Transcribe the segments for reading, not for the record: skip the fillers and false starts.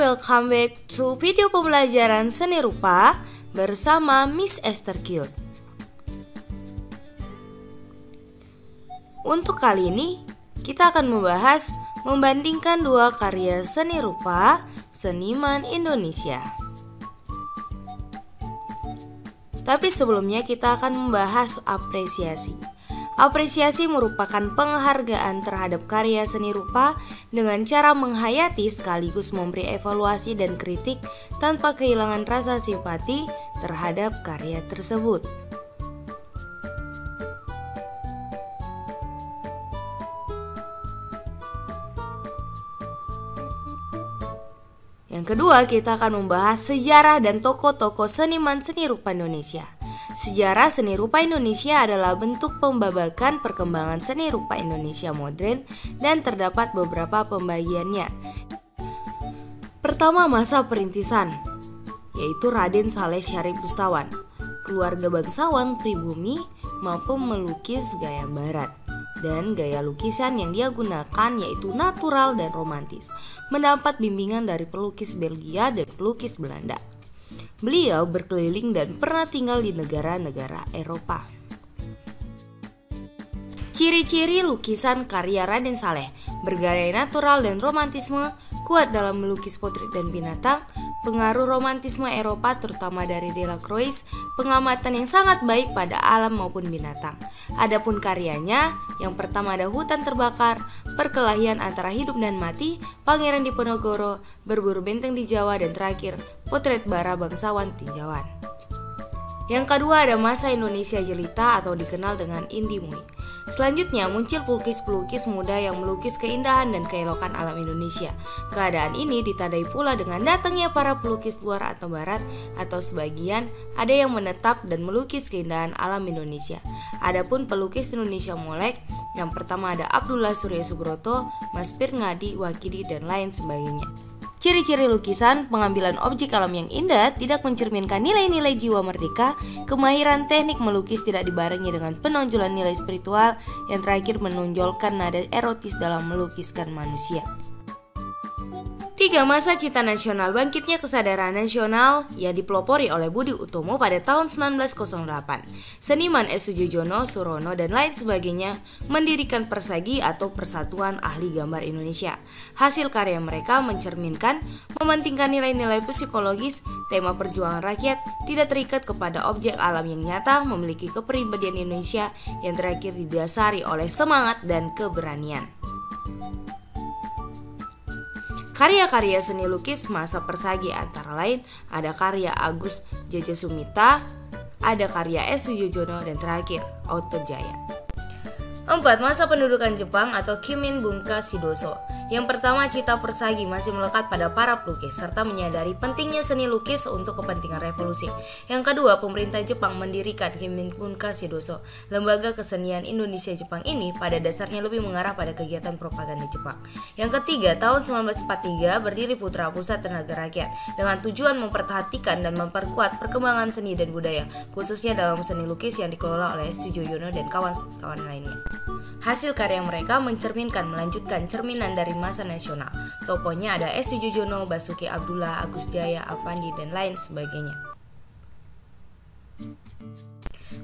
welcome back to video pembelajaran seni rupa bersama Miss Esther Cute. Untuk kali ini, kita akan membahas membandingkan dua karya seni rupa seniman Indonesia. Tapi sebelumnya kita akan membahas apresiasi. Apresiasi merupakan penghargaan terhadap karya seni rupa dengan cara menghayati sekaligus memberi evaluasi dan kritik tanpa kehilangan rasa simpati terhadap karya tersebut. Yang kedua, kita akan membahas sejarah dan tokoh-tokoh seniman seni rupa Indonesia. Sejarah seni rupa Indonesia adalah bentuk pembabakan perkembangan seni rupa Indonesia modern dan terdapat beberapa pembagiannya. Pertama, masa perintisan, yaitu Raden Saleh Syarif Bustawan. Keluarga bangsawan pribumi mampu melukis gaya barat, dan gaya lukisan yang dia gunakan yaitu natural dan romantis. Mendapat bimbingan dari pelukis Belgia dan pelukis Belanda. Beliau berkeliling dan pernah tinggal di negara-negara Eropa. Ciri-ciri lukisan karya Raden Saleh: bergaya natural dan romantisme, kuat dalam melukis potret dan binatang, pengaruh romantisme Eropa terutama dari Delacroix, pengamatan yang sangat baik pada alam maupun binatang. Adapun karyanya, yang pertama ada Hutan Terbakar, perkelahian antara hidup dan mati, Pangeran Diponegoro, Berburu Benteng di Jawa, dan terakhir Potret Bara Bangsawan Tinjauan. Yang kedua ada masa Indonesia Jelita atau dikenal dengan Indie Muay. Selanjutnya muncul pelukis-pelukis muda yang melukis keindahan dan keelokan alam Indonesia. Keadaan ini ditandai pula dengan datangnya para pelukis luar atau barat, atau sebagian ada yang menetap dan melukis keindahan alam Indonesia. Adapun pelukis Indonesia molek, yang pertama ada Abdullah Surya Subroto, Mas Pir Ngadi, Wakidi, dan lain sebagainya. Ciri-ciri lukisan: pengambilan objek alam yang indah, tidak mencerminkan nilai-nilai jiwa merdeka, kemahiran teknik melukis tidak dibarengi dengan penonjolan nilai spiritual, yang terakhir menonjolkan nada erotis dalam melukiskan manusia. 3. Masa Cita Nasional, bangkitnya kesadaran nasional yang dipelopori oleh Budi Utomo pada tahun 1908. Seniman S. Sujojono, Surono, dan lain sebagainya mendirikan Persagi atau Persatuan Ahli Gambar Indonesia. Hasil karya mereka mencerminkan mementingkan nilai-nilai psikologis, tema perjuangan rakyat, tidak terikat kepada objek alam yang nyata, memiliki kepribadian Indonesia yang terakhir didasari oleh semangat dan keberanian. Karya-karya seni lukis masa Persagi antara lain ada karya Agus Jajasumita, ada karya S. Sujojono, dan terakhir Oto Jaya. 4. Masa pendudukan Jepang atau Kimin Bunka Shidoso. Yang pertama, cita Persagi masih melekat pada para pelukis serta menyadari pentingnya seni lukis untuk kepentingan revolusi. Yang kedua, pemerintah Jepang mendirikan Kimin Bunka Shidoso. Lembaga kesenian Indonesia Jepang ini pada dasarnya lebih mengarah pada kegiatan propaganda Jepang. Yang ketiga, tahun 1943 berdiri Putra Pusat Tenaga Rakyat dengan tujuan memperhatikan dan memperkuat perkembangan seni dan budaya, khususnya dalam seni lukis yang dikelola oleh S. Sujojono dan kawan-kawan lainnya. Hasil karya mereka mencerminkan melanjutkan cerminan dari masa nasional. Tokohnya ada S. Sujojono, Basuki Abdullah, Agus Jaya, Avandi, dan lain sebagainya.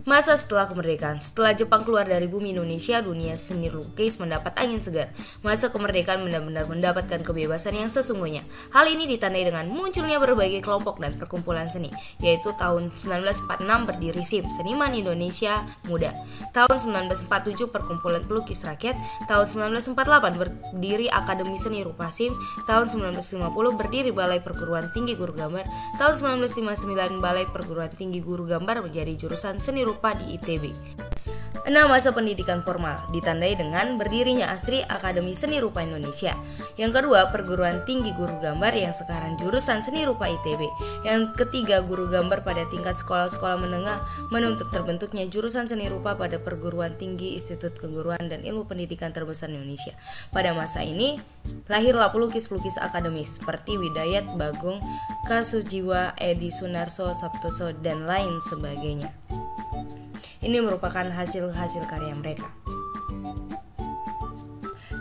Masa setelah kemerdekaan. Setelah Jepang keluar dari bumi Indonesia, dunia seni lukis mendapat angin segar. Masa kemerdekaan benar-benar mendapatkan kebebasan yang sesungguhnya. Hal ini ditandai dengan munculnya berbagai kelompok dan perkumpulan seni, yaitu tahun 1946 berdiri SIM, Seniman Indonesia Muda. Tahun 1947 Perkumpulan Pelukis Rakyat. Tahun 1948 berdiri Akademi Seni Rupa SIM. Tahun 1950 berdiri Balai Perguruan Tinggi Guru Gambar. Tahun 1959 Balai Perguruan Tinggi Guru Gambar menjadi jurusan Seni Rupa di ITB. 6. Masa pendidikan formal ditandai dengan berdirinya ASRI, Akademi Seni Rupa Indonesia. Yang kedua, Perguruan Tinggi Guru Gambar yang sekarang jurusan Seni Rupa ITB. Yang ketiga, guru gambar pada tingkat sekolah-sekolah menengah menuntut terbentuknya jurusan Seni Rupa pada Perguruan Tinggi Institut Keguruan dan Ilmu Pendidikan terbesar Indonesia. Pada masa ini, lahirlah pelukis-pelukis akademis seperti Widayat Bagong, Kasujiwa, Edi Sunarso, Sabtoso, dan lain sebagainya. Ini merupakan hasil karya mereka.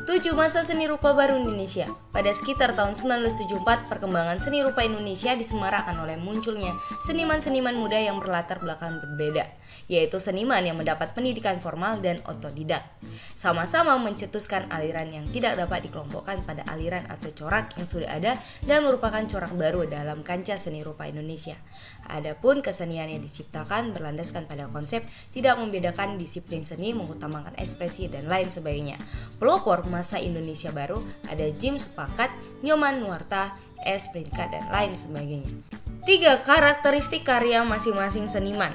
7. Masa seni rupa baru Indonesia. Pada sekitar tahun 1974, perkembangan seni rupa Indonesia disemarakan oleh munculnya seniman-seniman muda yang berlatar belakang berbeda, yaitu seniman yang mendapat pendidikan formal dan otodidak. Sama-sama mencetuskan aliran yang tidak dapat dikelompokkan pada aliran atau corak yang sudah ada dan merupakan corak baru dalam kancah seni rupa Indonesia. Adapun kesenian yang diciptakan berlandaskan pada konsep tidak membedakan disiplin seni, mengutamakan ekspresi dan lain sebagainya. Pelopor masa Indonesia baru ada Jim Supakat, Nyoman Nuarta, S. Prinkat, dan lain sebagainya. 3. Karakteristik karya masing-masing seniman.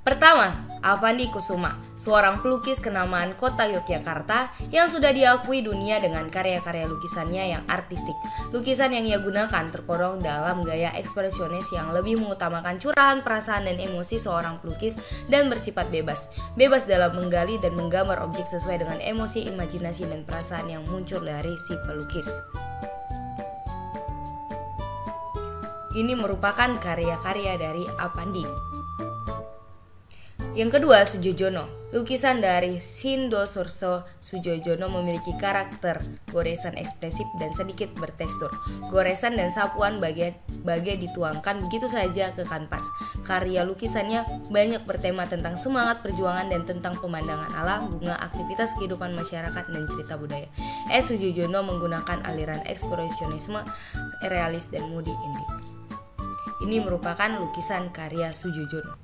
Pertama, Avandi Kusuma, seorang pelukis kenamaan kota Yogyakarta yang sudah diakui dunia dengan karya-karya lukisannya yang artistik. Lukisan yang ia gunakan terkorong dalam gaya ekspresionis yang lebih mengutamakan curahan perasaan dan emosi seorang pelukis dan bersifat bebas. Bebas dalam menggali dan menggambar objek sesuai dengan emosi, imajinasi, dan perasaan yang muncul dari si pelukis. Ini merupakan karya-karya dari Avandi. Yang kedua, Sujojono. Lukisan dari Sindo Surso Sujojono memiliki karakter goresan ekspresif dan sedikit bertekstur. Goresan dan sapuan bagai dituangkan begitu saja ke kanvas. Karya lukisannya banyak bertema tentang semangat perjuangan dan tentang pemandangan alam, bunga, aktivitas kehidupan masyarakat, dan cerita budaya. Sujojono menggunakan aliran ekspresionisme, realis, dan moody indie. Ini merupakan lukisan karya Sujojono.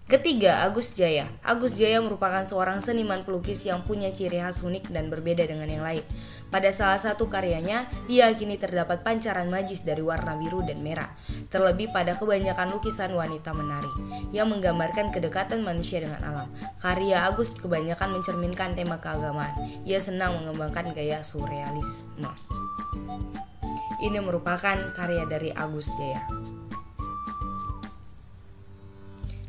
Ketiga, Agus Jaya. Agus Jaya merupakan seorang seniman pelukis yang punya ciri khas unik dan berbeda dengan yang lain. Pada salah satu karyanya, diyakini terdapat pancaran magis dari warna biru dan merah. Terlebih pada kebanyakan lukisan wanita menari, yang menggambarkan kedekatan manusia dengan alam. Karya Agus kebanyakan mencerminkan tema keagamaan. Ia senang mengembangkan gaya surrealisme. Ini merupakan karya dari Agus Jaya.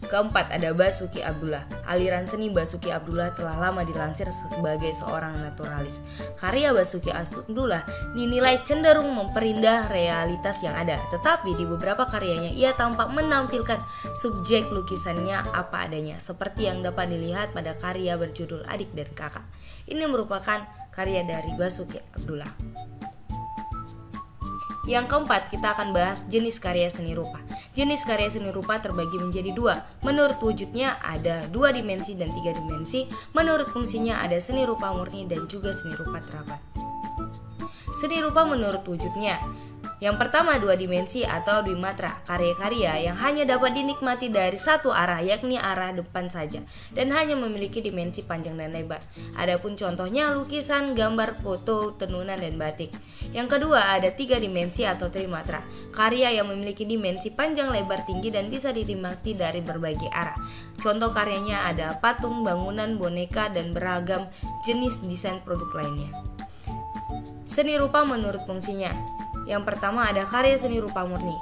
Keempat, ada Basuki Abdullah. Aliran seni Basuki Abdullah telah lama dilansir sebagai seorang naturalis. Karya Basuki Abdullah dinilai cenderung memperindah realitas yang ada, tetapi di beberapa karyanya ia tampak menampilkan subjek lukisannya apa adanya, seperti yang dapat dilihat pada karya berjudul Adik dan Kakak. Ini merupakan karya dari Basuki Abdullah. Yang keempat, kita akan bahas jenis karya seni rupa. Jenis karya seni rupa terbagi menjadi dua. Menurut wujudnya ada 2 dimensi dan 3 dimensi. Menurut fungsinya ada seni rupa murni dan juga seni rupa terapan. Seni rupa menurut wujudnya. Yang pertama, 2 dimensi atau dwimatra, karya-karya yang hanya dapat dinikmati dari satu arah, yakni arah depan saja, dan hanya memiliki dimensi panjang dan lebar. Adapun contohnya lukisan, gambar, foto, tenunan, dan batik. Yang kedua, ada 3 dimensi atau trimatra, karya yang memiliki dimensi panjang, lebar, tinggi, dan bisa dinikmati dari berbagai arah. Contoh karyanya ada patung, bangunan, boneka, dan beragam jenis desain produk lainnya. Seni rupa menurut fungsinya. Yang pertama, ada karya seni rupa murni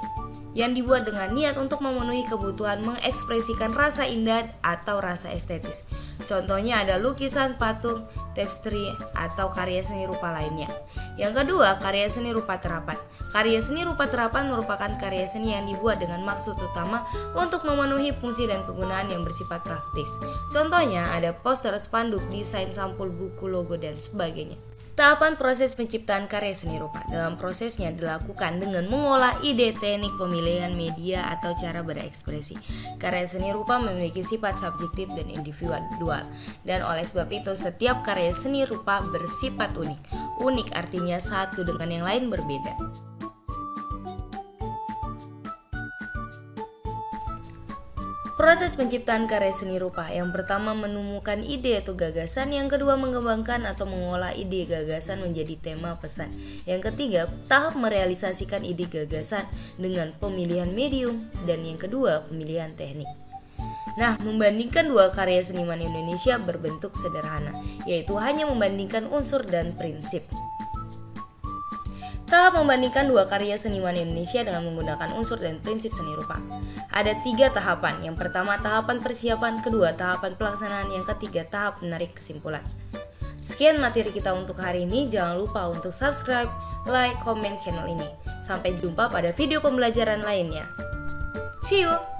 yang dibuat dengan niat untuk memenuhi kebutuhan mengekspresikan rasa indah atau rasa estetis. Contohnya ada lukisan, patung, tapestry, atau karya seni rupa lainnya. Yang kedua, karya seni rupa terapan. Karya seni rupa terapan merupakan karya seni yang dibuat dengan maksud utama untuk memenuhi fungsi dan kegunaan yang bersifat praktis. Contohnya ada poster, spanduk, desain, sampul, buku, logo, dan sebagainya. Tahapan proses penciptaan karya seni rupa. Dalam prosesnya dilakukan dengan mengolah ide, teknik, pemilihan media, atau cara berekspresi. Karya seni rupa memiliki sifat subjektif dan individual, dan oleh sebab itu setiap karya seni rupa bersifat unik. Unik artinya satu dengan yang lain berbeda. Proses penciptaan karya seni rupa. Yang pertama, menemukan ide atau gagasan. Yang kedua, mengembangkan atau mengolah ide gagasan menjadi tema pesan. Yang ketiga, tahap merealisasikan ide gagasan dengan pemilihan medium. Dan yang kedua, pemilihan teknik. Nah, membandingkan dua karya seniman Indonesia berbentuk sederhana, yaitu hanya membandingkan unsur dan prinsip. Tahap membandingkan dua karya seniman Indonesia dengan menggunakan unsur dan prinsip seni rupa. Ada 3 tahapan. Yang pertama, tahapan persiapan. Kedua, tahapan pelaksanaan. Yang ketiga, tahap menarik kesimpulan. Sekian materi kita untuk hari ini. Jangan lupa untuk subscribe, like, komen channel ini. Sampai jumpa pada video pembelajaran lainnya. See you!